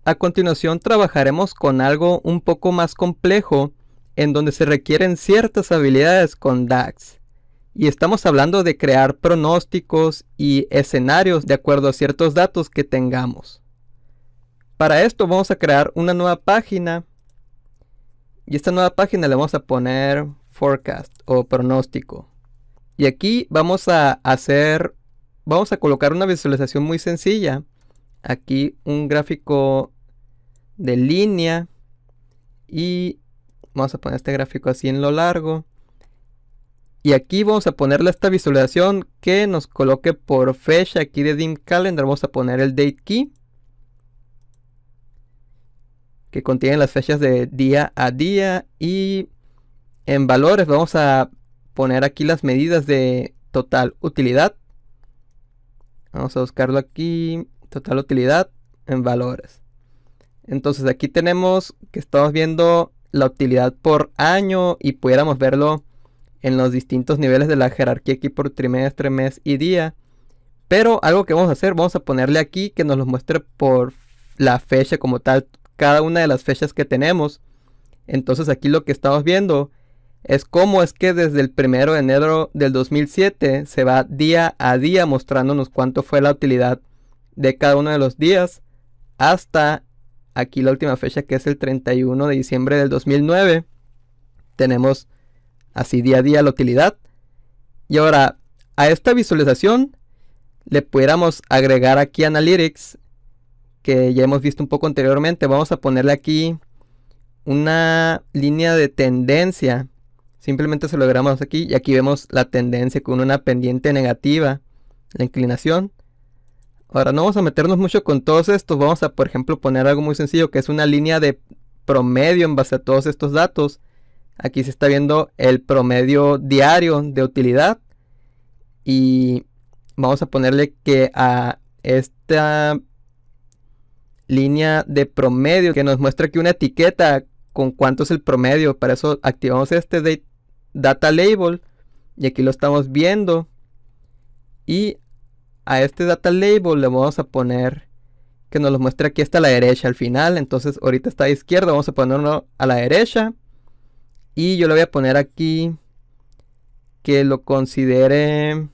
A continuación trabajaremos con algo un poco más complejo, en donde se requieren ciertas habilidades con DAX. Y estamos hablando de crear pronósticos y escenarios de acuerdo a ciertos datos que tengamos. Para esto vamos a crear una nueva página. Y esta nueva página le vamos a poner forecast o pronóstico. Y aquí vamos a colocar una visualización muy sencilla. Aquí un gráfico de línea. Y vamos a poner este gráfico así en lo largo. Y aquí vamos a ponerle esta visualización que nos coloque por fecha. Aquí de Dim Calendar vamos a poner el date key, que contiene las fechas de día a día. Y en valores vamos a poner aquí las medidas de total utilidad. Vamos a buscarlo aquí, total utilidad en valores. Entonces aquí tenemos que estamos viendo la utilidad por año y pudiéramos verlo en los distintos niveles de la jerarquía aquí por trimestre, mes y día. Pero algo que vamos a hacer, vamos a ponerle aquí que nos lo muestre por la fecha como tal, cada una de las fechas que tenemos. Entonces aquí lo que estamos viendo es cómo es que desde el 1 de enero del 2007 se va día a día mostrándonos cuánto fue la utilidad de cada uno de los días hasta aquí la última fecha, que es el 31 de diciembre del 2009. Tenemos así día a día la utilidad. Y ahora a esta visualización le pudiéramos agregar aquí Analytics, que ya hemos visto un poco anteriormente. Vamos a ponerle aquí una línea de tendencia. Simplemente se lo agregamos aquí y aquí vemos la tendencia con una pendiente negativa, la inclinación. Ahora no vamos a meternos mucho con todos estos. Vamos a, por ejemplo, poner algo muy sencillo, que es una línea de promedio en base a todos estos datos. Aquí se está viendo el promedio diario de utilidad. Y vamos a ponerle que a esta línea de promedio, que nos muestra aquí una etiqueta con cuánto es el promedio. Para eso activamos este data label. Y aquí lo estamos viendo. Y a este data label le vamos a poner que nos lo muestre aquí hasta la derecha al final. Entonces ahorita está a la izquierda, vamos a ponerlo a la derecha. Y yo le voy a poner aquí que lo considere.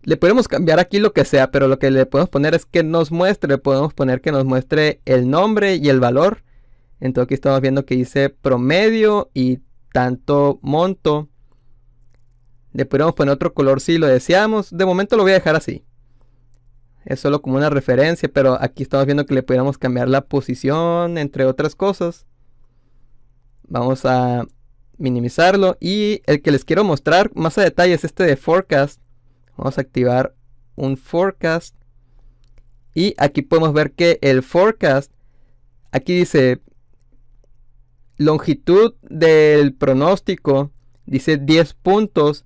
Le podemos cambiar aquí lo que sea, pero lo que le podemos poner es que nos muestre. Le podemos poner que nos muestre el nombre y el valor. Entonces aquí estamos viendo que dice promedio y tanto monto. Le podemos poner otro color si lo deseamos. De momento lo voy a dejar así. Es solo como una referencia, pero aquí estamos viendo que le pudiéramos cambiar la posición, entre otras cosas. Vamos a minimizarlo. Y el que les quiero mostrar más a detalle es este de forecast. Vamos a activar un forecast. Y aquí podemos ver que el forecast, aquí dice longitud del pronóstico, dice 10 puntos.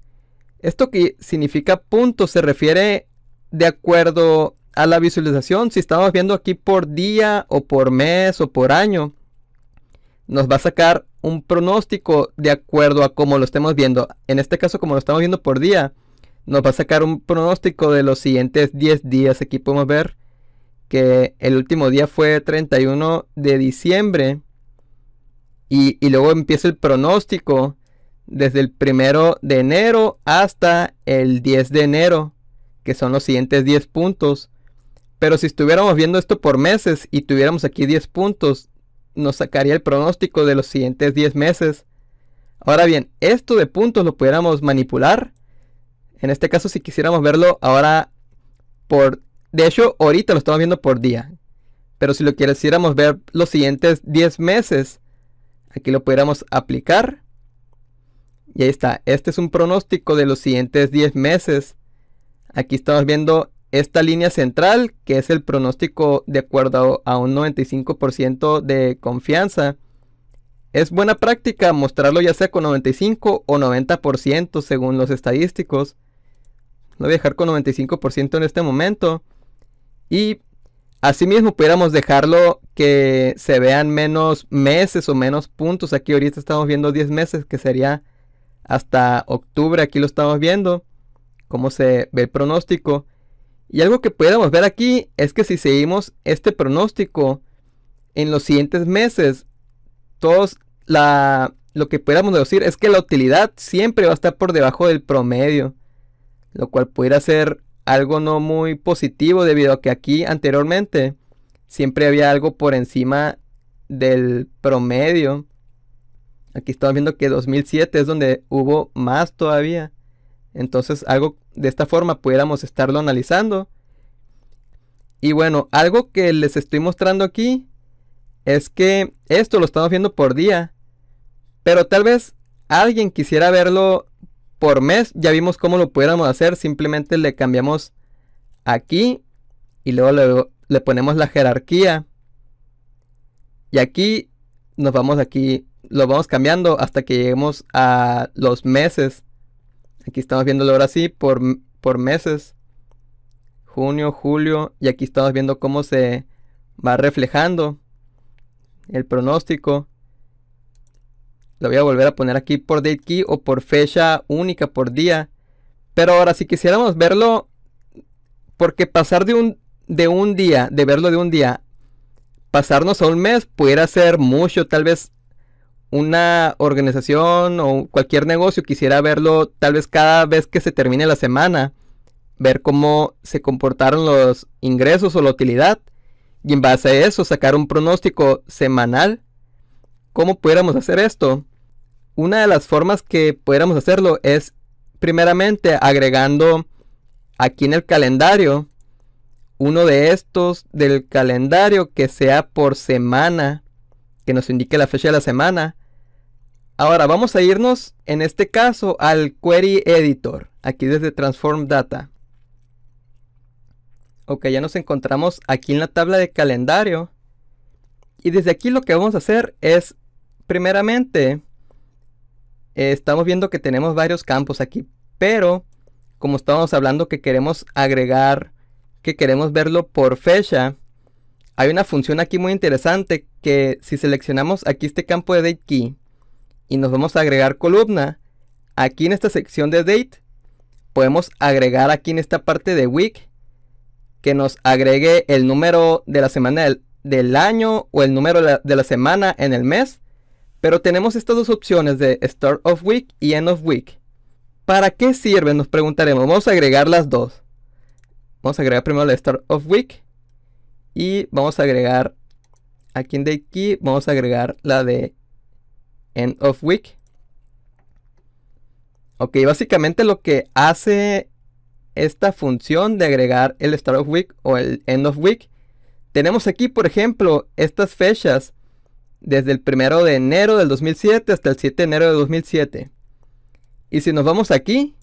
Esto que significa puntos se refiere de acuerdo a la visualización. Si estamos viendo aquí por día o por mes o por año, nos va a sacar un pronóstico de acuerdo a cómo lo estemos viendo. En este caso, como lo estamos viendo por día, nos va a sacar un pronóstico de los siguientes 10 días. Aquí podemos ver que el último día fue 31 de diciembre. Y luego empieza el pronóstico desde el 1 de enero hasta el 10 de enero, que son los siguientes 10 puntos. Pero si estuviéramos viendo esto por meses y tuviéramos aquí 10 puntos, nos sacaría el pronóstico de los siguientes 10 meses. Ahora bien, esto de puntos lo pudiéramos manipular. En este caso, si quisiéramos verlo ahora de hecho, ahorita lo estamos viendo por día. Pero si lo quisiéramos ver los siguientes 10 meses, aquí lo pudiéramos aplicar. Y ahí está. Este es un pronóstico de los siguientes 10 meses. Aquí estamos viendo esta línea central, que es el pronóstico de acuerdo a un 95% de confianza. Es buena práctica mostrarlo ya sea con 95 o 90% según los estadísticos. Lo voy a dejar con 95% en este momento. Y asimismo pudiéramos dejarlo que se vean menos meses o menos puntos. Aquí ahorita estamos viendo 10 meses, que sería hasta octubre. Aquí lo estamos viendo cómo se ve el pronóstico. Y algo que pudiéramos ver aquí es que si seguimos este pronóstico en los siguientes meses, lo que pudiéramos deducir es que la utilidad siempre va a estar por debajo del promedio, lo cual pudiera ser algo no muy positivo debido a que aquí anteriormente siempre había algo por encima del promedio. Aquí estamos viendo que 2007 es donde hubo más todavía. Entonces algo de esta forma pudiéramos estarlo analizando. Y bueno, algo que les estoy mostrando aquí es que esto lo estamos viendo por día. Pero tal vez alguien quisiera verlo por mes. Ya vimos cómo lo pudiéramos hacer. Simplemente le cambiamos aquí y luego le ponemos la jerarquía. Y aquí nos vamos aquí, lo vamos cambiando hasta que lleguemos a los meses. Aquí estamos viéndolo ahora sí por meses. Junio, julio. Y aquí estamos viendo cómo se va reflejando el pronóstico. Lo voy a volver a poner aquí por date key o por fecha única por día. Pero ahora si quisiéramos verlo, porque pasar de un día, de verlo de un día, pasarnos a un mes pudiera ser mucho. Tal vez una organización o cualquier negocio quisiera verlo tal vez cada vez que se termine la semana, ver cómo se comportaron los ingresos o la utilidad y en base a eso sacar un pronóstico semanal. ¿Cómo pudiéramos hacer esto? Una de las formas que pudiéramos hacerlo es primeramente agregando aquí en el calendario uno de estos del calendario que sea por semana, que nos indique la fecha de la semana. Ahora vamos a irnos en este caso al Query Editor, aquí desde Transform Data. Ok, ya nos encontramos aquí en la tabla de calendario. Y desde aquí lo que vamos a hacer es, primeramente, estamos viendo que tenemos varios campos aquí. Pero, como estábamos hablando que queremos agregar, que queremos verlo por fecha, hay una función aquí muy interesante que si seleccionamos aquí este campo de Date Key y nos vamos a agregar columna, aquí en esta sección de Date, podemos agregar aquí en esta parte de Week, que nos agregue el número de la semana del año o el número de la semana en el mes. Pero tenemos estas dos opciones de Start of Week y End of Week. ¿Para qué sirven? Nos preguntaremos. Vamos a agregar las dos. Vamos a agregar primero la Start of Week. Y vamos a agregar aquí en Date Key. Vamos a agregar la de End of Week. Ok, básicamente lo que hace esta función de agregar el Start of Week o el End of Week. Tenemos aquí, por ejemplo, estas fechas desde el 1 de enero del 2007 hasta el 7 de enero de 2007. Y si nos vamos aquí,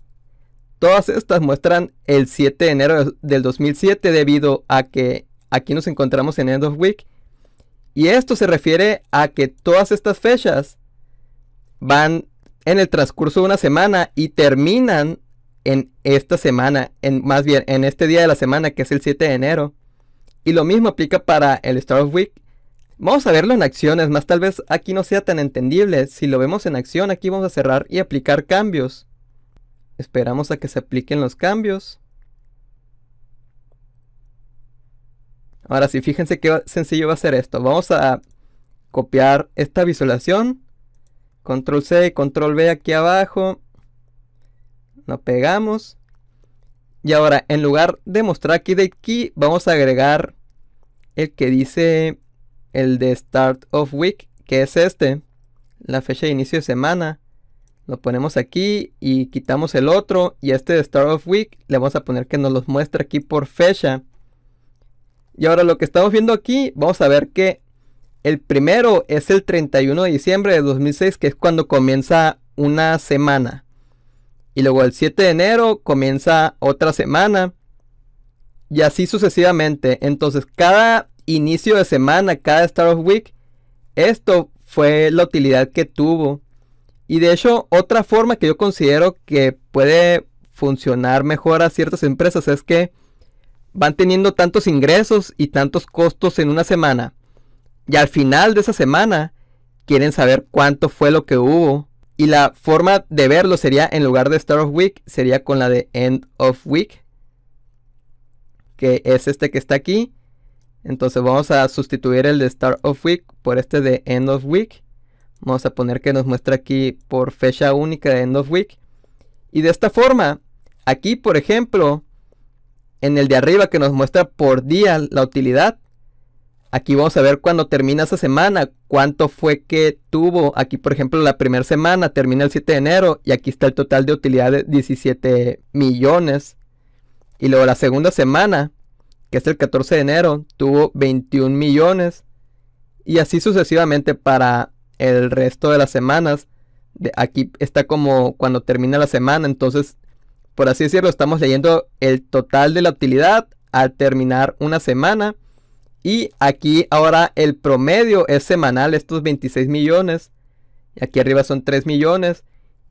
todas estas muestran el 7 de enero del 2007 debido a que aquí nos encontramos en End of Week. Y esto se refiere a que todas estas fechas van en el transcurso de una semana y terminan en esta semana, más bien en este día de la semana que es el 7 de enero. Y lo mismo aplica para el Start of Week. Vamos a verlo en acciones, más tal vez aquí no sea tan entendible. Si lo vemos en acción, aquí vamos a cerrar y aplicar cambios. Esperamos a que se apliquen los cambios. Ahora sí, fíjense qué sencillo va a ser esto. Vamos a copiar esta visualización. Control C y Control V aquí abajo. Lo pegamos. Y ahora, en lugar de mostrar aquí Date Key, vamos a agregar el que dice el de Start of Week, que es la fecha de inicio de semana. Lo ponemos aquí y quitamos el otro. Y este de Start of Week le vamos a poner que nos los muestre aquí por fecha. Y ahora lo que estamos viendo aquí, vamos a ver que el primero es el 31 de diciembre de 2006, que es cuando comienza una semana. Y luego el 7 de enero comienza otra semana. Y así sucesivamente. Entonces cada inicio de semana, cada Start of Week, esto fue la utilidad que tuvo. Y de hecho, otra forma que yo considero que puede funcionar mejor a ciertas empresas es que van teniendo tantos ingresos y tantos costos en una semana. Y al final de esa semana quieren saber cuánto fue lo que hubo. Y la forma de verlo sería, en lugar de Start of Week, sería con la de End of Week. que es este que está aquí. Entonces vamos a sustituir el de Start of Week por este de End of Week. Vamos a poner que nos muestra aquí por fecha única de End of Week. Y de esta forma, aquí por ejemplo, en el de arriba que nos muestra por día la utilidad, aquí vamos a ver cuando termina esa semana, cuánto fue que tuvo. Aquí por ejemplo la primera semana termina el 7 de enero y aquí está el total de utilidad de 17 millones. Y luego la segunda semana, que es el 14 de enero, tuvo 21 millones. Y así sucesivamente para el resto de las semanas. Aquí está como cuando termina la semana. Entonces, por así decirlo, estamos leyendo el total de la utilidad al terminar una semana. Y aquí ahora el promedio es semanal, estos 26 millones. Y aquí arriba son 3 millones.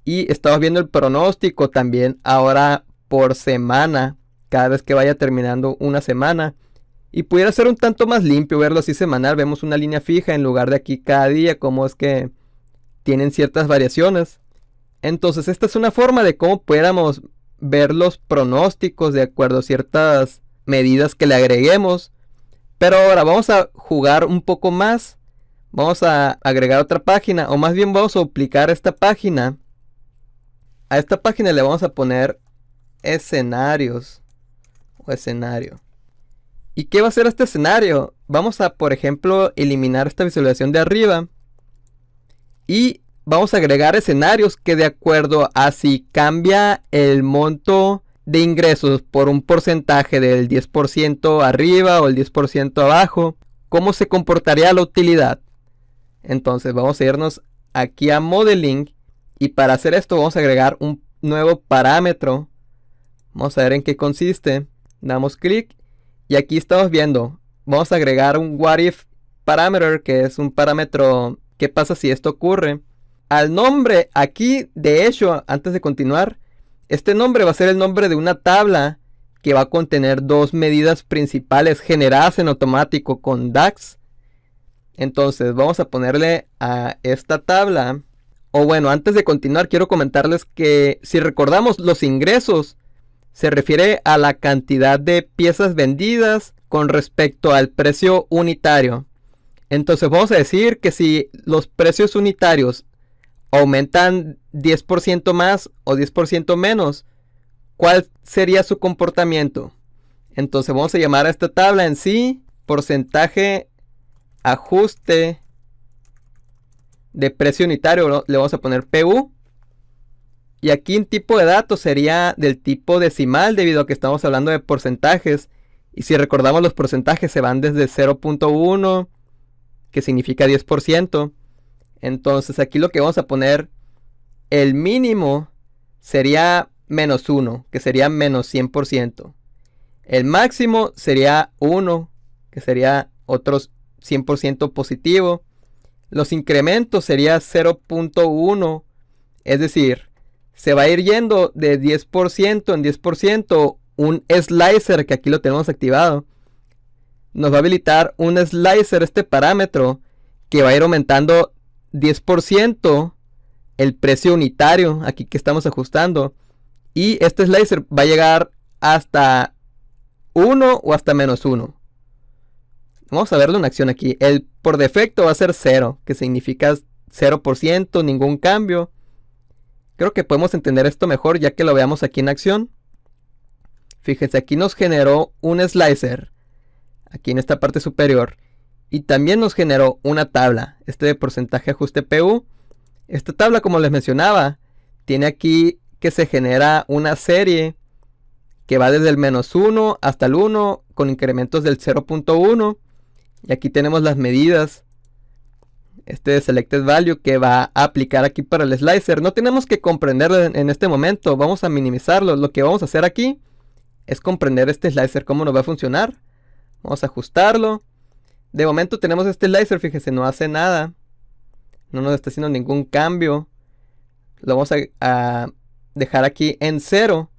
Y estamos viendo el pronóstico también ahora por semana, cada vez que vaya terminando una semana. Y pudiera ser un tanto más limpio verlo así semanal. Vemos una línea fija en lugar de aquí cada día, como es que tienen ciertas variaciones. Entonces esta es una forma de cómo pudiéramos ver los pronósticos de acuerdo a ciertas medidas que le agreguemos. Pero ahora vamos a jugar un poco más. Vamos a agregar otra página, o más bien vamos a duplicar esta página. A esta página le vamos a poner escenarios o escenario. ¿Y qué va a hacer este escenario? Vamos a, por ejemplo, eliminar esta visualización de arriba. Y vamos a agregar escenarios que de acuerdo a si cambia el monto de ingresos por un porcentaje del 10% arriba o el 10% abajo, ¿cómo se comportaría la utilidad? Entonces vamos a irnos aquí a Modeling. Y para hacer esto vamos a agregar un nuevo parámetro. Vamos a ver en qué consiste. Damos clic. Y aquí estamos viendo, vamos a agregar un what if parameter, que es un parámetro, ¿qué pasa si esto ocurre? Al nombre, aquí, de hecho, antes de continuar, este nombre va a ser el nombre de una tabla que va a contener dos medidas principales generadas en automático con DAX. Entonces, vamos a ponerle a esta tabla, o bueno, antes de continuar, quiero comentarles que si recordamos los ingresos, se refiere a la cantidad de piezas vendidas con respecto al precio unitario. Entonces vamos a decir que si los precios unitarios aumentan 10% más o 10% menos, ¿cuál sería su comportamiento? Entonces vamos a llamar a esta tabla en sí porcentaje ajuste de precio unitario, ¿no? Le vamos a poner PU. Y aquí un tipo de datos sería del tipo decimal, debido a que estamos hablando de porcentajes. Y si recordamos, los porcentajes se van desde 0.1, que significa 10%. Entonces aquí lo que vamos a poner, el mínimo sería menos 1, que sería menos 100%. El máximo sería 1, que sería otros 100% positivo. Los incrementos sería 0.1, es decir, se va a ir yendo de 10% en 10%. Un slicer, que aquí lo tenemos activado, nos va a habilitar un slicer, este parámetro, que va a ir aumentando 10% el precio unitario, aquí que estamos ajustando. Y este slicer va a llegar hasta 1 o hasta menos 1. Vamos a verlo en acción aquí. El por defecto va a ser 0, que significa 0%, ningún cambio. Creo que podemos entender esto mejor ya que lo veamos aquí en acción. Fíjense, aquí nos generó un slicer, aquí en esta parte superior. Y también nos generó una tabla, este de porcentaje ajuste PU. Esta tabla, como les mencionaba, tiene aquí que se genera una serie que va desde el menos 1 hasta el 1, con incrementos del 0.1. Y aquí tenemos las medidas. Este de Selected Value que va a aplicar aquí para el slicer. No tenemos que comprenderlo en este momento. Vamos a minimizarlo. Lo que vamos a hacer aquí es comprender este slicer, cómo nos va a funcionar. Vamos a ajustarlo. De momento tenemos este slicer, fíjese, no hace nada. No nos está haciendo ningún cambio. Lo vamos a dejar aquí en 0.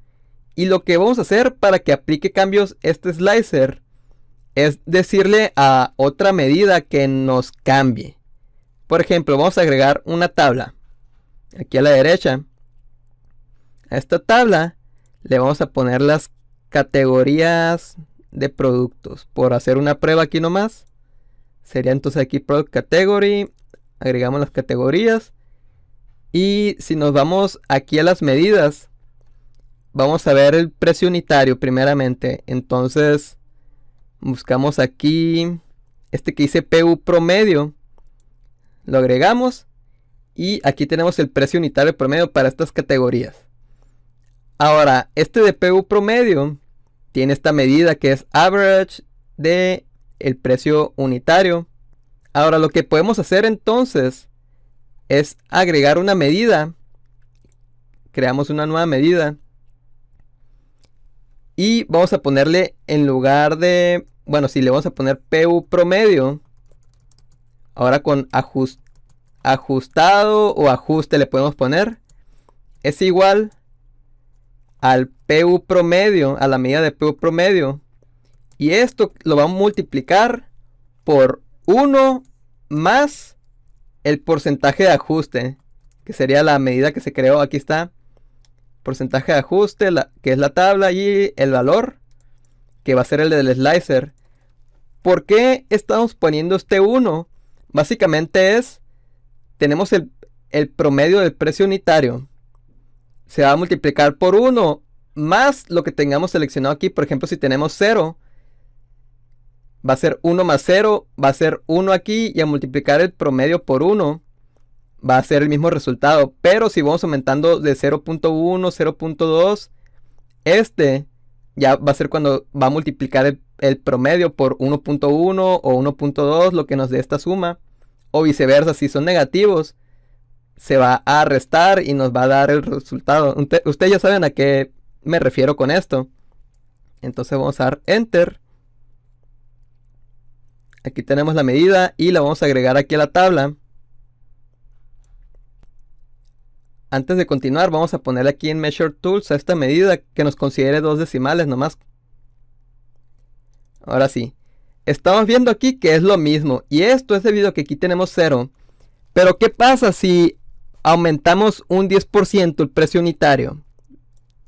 Y lo que vamos a hacer para que aplique cambios este slicer es decirle a otra medida que nos cambie. Por ejemplo, vamos a agregar una tabla aquí a la derecha. A esta tabla le vamos a poner las categorías de productos. Por hacer una prueba aquí nomás. Sería entonces aquí Product Category. Agregamos las categorías. Y si nos vamos aquí a las medidas, vamos a ver el precio unitario primeramente. Entonces buscamos aquí este que dice PU promedio. Lo agregamos. Y aquí tenemos el precio unitario promedio para estas categorías. Ahora, este de PU promedio tiene esta medida que es average de el precio unitario. Ahora, lo que podemos hacer entonces es agregar una medida. Creamos una nueva medida. Y vamos a ponerle en lugar de, bueno, si le vamos a poner PU promedio, ahora con ajustado o ajuste le podemos poner, es igual al PU promedio, a la medida de PU promedio. Y esto lo vamos a multiplicar por 1 más el porcentaje de ajuste, que sería la medida que se creó. Aquí está, porcentaje de ajuste, que es la tabla, y el valor, que va a ser el del slicer. ¿Por qué estamos poniendo este 1? Básicamente tenemos el promedio del precio unitario. Se va a multiplicar por 1 más lo que tengamos seleccionado aquí. Por ejemplo, si tenemos 0, va a ser 1 más 0, va a ser 1 aquí, y a multiplicar el promedio por 1 va a ser el mismo resultado. Pero si vamos aumentando de 0.1, 0.2, este ya va a ser cuando va a multiplicar el promedio por 1.1 o 1.2, lo que nos dé esta suma. O viceversa, si son negativos, se va a restar y nos va a dar el resultado. Ustedes ya saben a qué me refiero con esto. Entonces vamos a dar Enter. Aquí tenemos la medida y la vamos a agregar aquí a la tabla. Antes de continuar, vamos a ponerle aquí en Measure Tools a esta medida que nos considere 2 decimales nomás. Ahora sí. Estamos viendo aquí que es lo mismo. Y esto es debido a que aquí tenemos 0. Pero ¿qué pasa si aumentamos un 10% el precio unitario?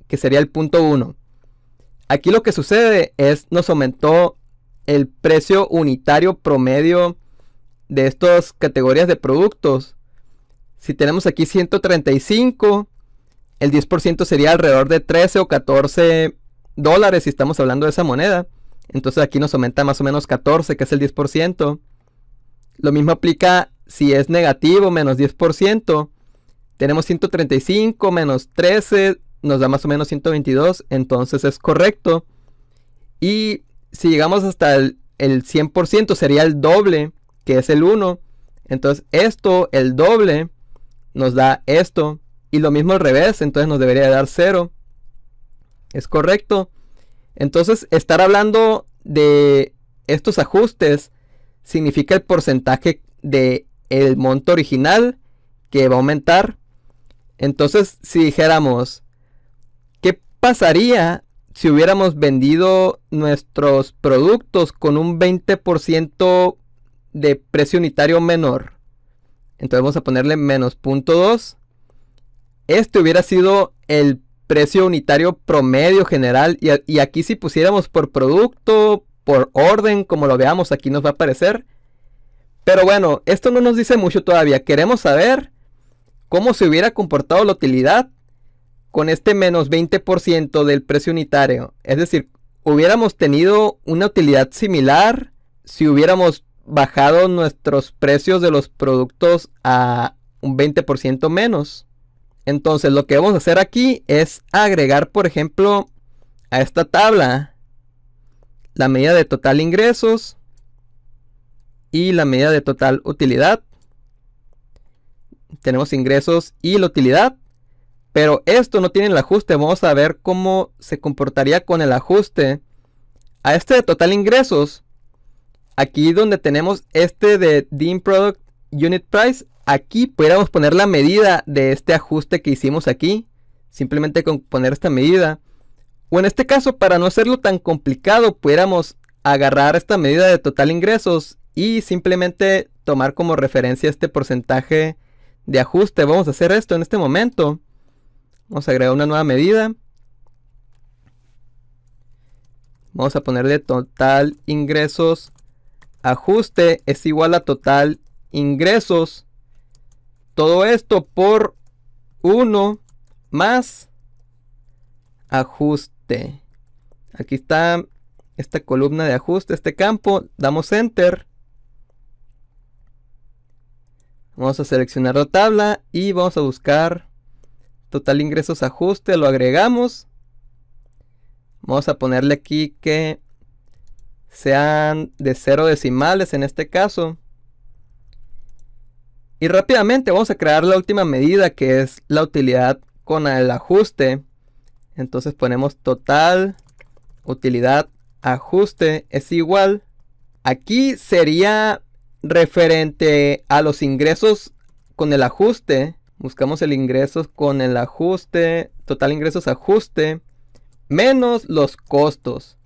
Que sería el punto 1. Aquí lo que sucede es nos aumentó el precio unitario promedio de estas categorías de productos. Si tenemos aquí 135, el 10% sería alrededor de 13 o 14 dólares si estamos hablando de esa moneda. Entonces aquí nos aumenta más o menos 14, que es el 10%. Lo mismo aplica si es negativo, menos 10%. Tenemos 135 menos 13, nos da más o menos 122, entonces es correcto. Y si llegamos hasta el 100% sería el doble, que es el 1. Entonces esto, el doble, nos da esto. Y lo mismo al revés, entonces nos debería dar 0. Es correcto. Entonces estar hablando de estos ajustes significa el porcentaje de el monto original que va a aumentar. Entonces si dijéramos, ¿qué pasaría si hubiéramos vendido nuestros productos con un 20% de precio unitario menor? Entonces vamos a ponerle menos 0.2. Este hubiera sido el precio unitario promedio general. Y aquí si pusiéramos por producto, por orden, como lo veamos, aquí nos va a aparecer. Pero bueno, esto no nos dice mucho todavía. Queremos saber cómo se hubiera comportado la utilidad con este menos 20% del precio unitario. Es decir, hubiéramos tenido una utilidad similar si hubiéramos bajado nuestros precios de los productos a un 20% menos. Entonces lo que vamos a hacer aquí es agregar, por ejemplo, a esta tabla la medida de total ingresos y la medida de total utilidad. Tenemos ingresos y la utilidad, pero esto no tiene el ajuste. Vamos a ver cómo se comportaría con el ajuste a este de total ingresos. Aquí donde tenemos este de Dim Product Unit Price, aquí pudiéramos poner la medida de este ajuste que hicimos aquí. Simplemente con poner esta medida. O en este caso, para no hacerlo tan complicado, pudiéramos agarrar esta medida de total ingresos y simplemente tomar como referencia este porcentaje de ajuste. Vamos a hacer esto en este momento. Vamos a agregar una nueva medida. Vamos a ponerle total ingresos ajuste es igual a total ingresos. Todo esto por 1 más ajuste. Aquí está esta columna de ajuste, este campo. Damos enter. Vamos a seleccionar la tabla y vamos a buscar total ingresos ajuste. Lo agregamos. Vamos a ponerle aquí que sean de 0 decimales en este caso. Y rápidamente vamos a crear la última medida, que es la utilidad con el ajuste. Entonces ponemos total utilidad ajuste es igual. Aquí sería referente a los ingresos con el ajuste. Buscamos el ingresos con el ajuste, total ingresos ajuste, menos los costos.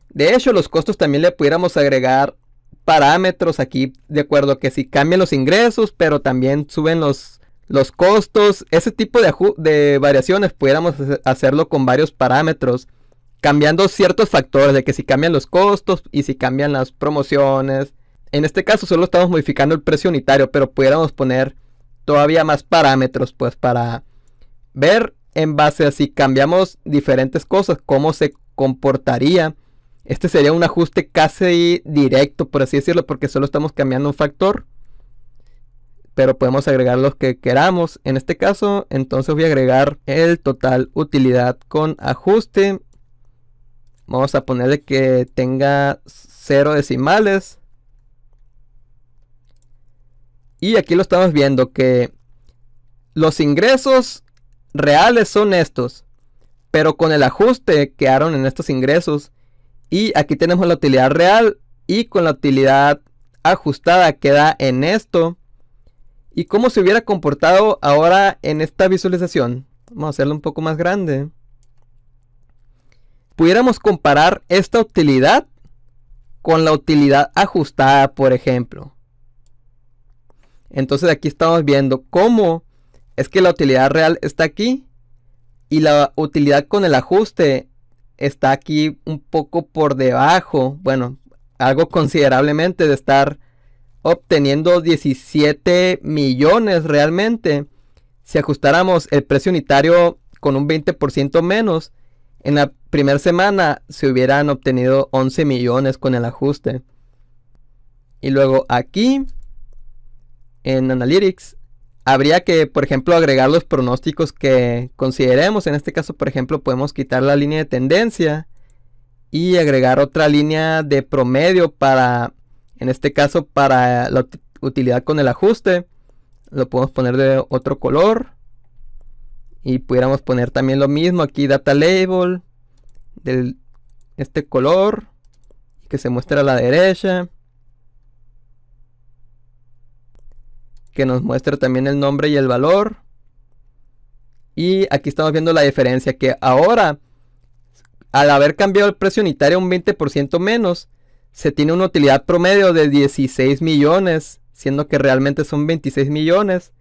De hecho, los costos también le pudiéramos agregar parámetros aquí, de acuerdo a que si cambian los ingresos, pero también suben los costos. Ese tipo de variaciones pudiéramos hacerlo con varios parámetros, cambiando ciertos factores, de que si cambian los costos y si cambian las promociones. En este caso solo estamos modificando el precio unitario, pero pudiéramos poner todavía más parámetros, pues, para ver en base a si cambiamos diferentes cosas, cómo se comportaría. Este sería un ajuste casi directo, por así decirlo, porque solo estamos cambiando un factor. Pero podemos agregar los que queramos. En este caso, entonces voy a agregar el total utilidad con ajuste. Vamos a ponerle que tenga 0 decimales. Y aquí lo estamos viendo que los ingresos reales son estos, pero con el ajuste quedaron en estos ingresos. Y aquí tenemos la utilidad real y con la utilidad ajustada queda en esto. ¿Y cómo se hubiera comportado ahora en esta visualización? Vamos a hacerlo un poco más grande. Pudiéramos comparar esta utilidad con la utilidad ajustada, por ejemplo. Entonces aquí estamos viendo cómo es que la utilidad real está aquí y la utilidad con el ajuste está aquí un poco por debajo. Bueno, algo considerablemente, de estar obteniendo 17 millones realmente. Si ajustáramos el precio unitario con un 20% menos, en la primera semana se hubieran obtenido 11 millones con el ajuste. Y luego aquí en Analytics habría que, por ejemplo, agregar los pronósticos que consideremos. En este caso, por ejemplo, podemos quitar la línea de tendencia y agregar otra línea de promedio para, en este caso, para la utilidad con el ajuste. Lo podemos poner de otro color. Y pudiéramos poner también lo mismo aquí, data label, de este color, que se muestre a la derecha. Que nos muestre también el nombre y el valor. Y aquí estamos viendo la diferencia, que ahora, al haber cambiado el precio unitario un 20% menos, se tiene una utilidad promedio de 16 millones, siendo que realmente son 26 millones.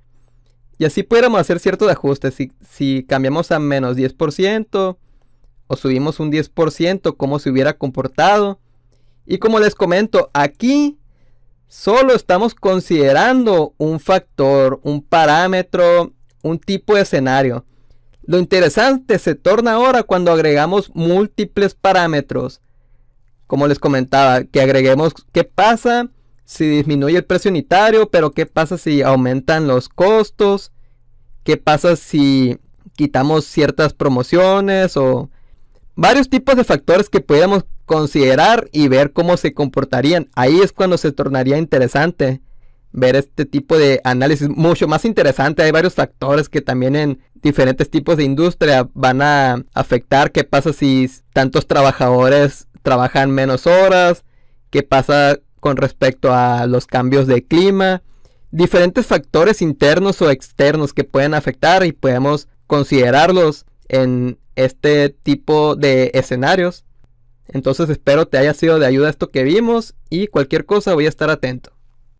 Y así pudiéramos hacer ciertos ajustes. Si cambiamos a menos 10% o subimos un 10%, cómo se hubiera comportado. Y como les comento, aquí solo estamos considerando un factor, un parámetro, un tipo de escenario. Lo interesante se torna ahora cuando agregamos múltiples parámetros. Como les comentaba, que agreguemos qué pasa si disminuye el precio unitario, pero qué pasa si aumentan los costos, qué pasa si quitamos ciertas promociones, o varios tipos de factores que pudiéramos considerar y ver cómo se comportarían. Ahí es cuando se tornaría interesante ver este tipo de análisis, mucho más interesante. Hay varios factores que también en diferentes tipos de industria van a afectar. ¿Qué pasa si tantos trabajadores trabajan menos horas? ¿Qué pasa con respecto a los cambios de clima? Diferentes factores internos o externos que pueden afectar y podemos considerarlos en este tipo de escenarios. Entonces espero te haya sido de ayuda esto que vimos, y cualquier cosa voy a estar atento.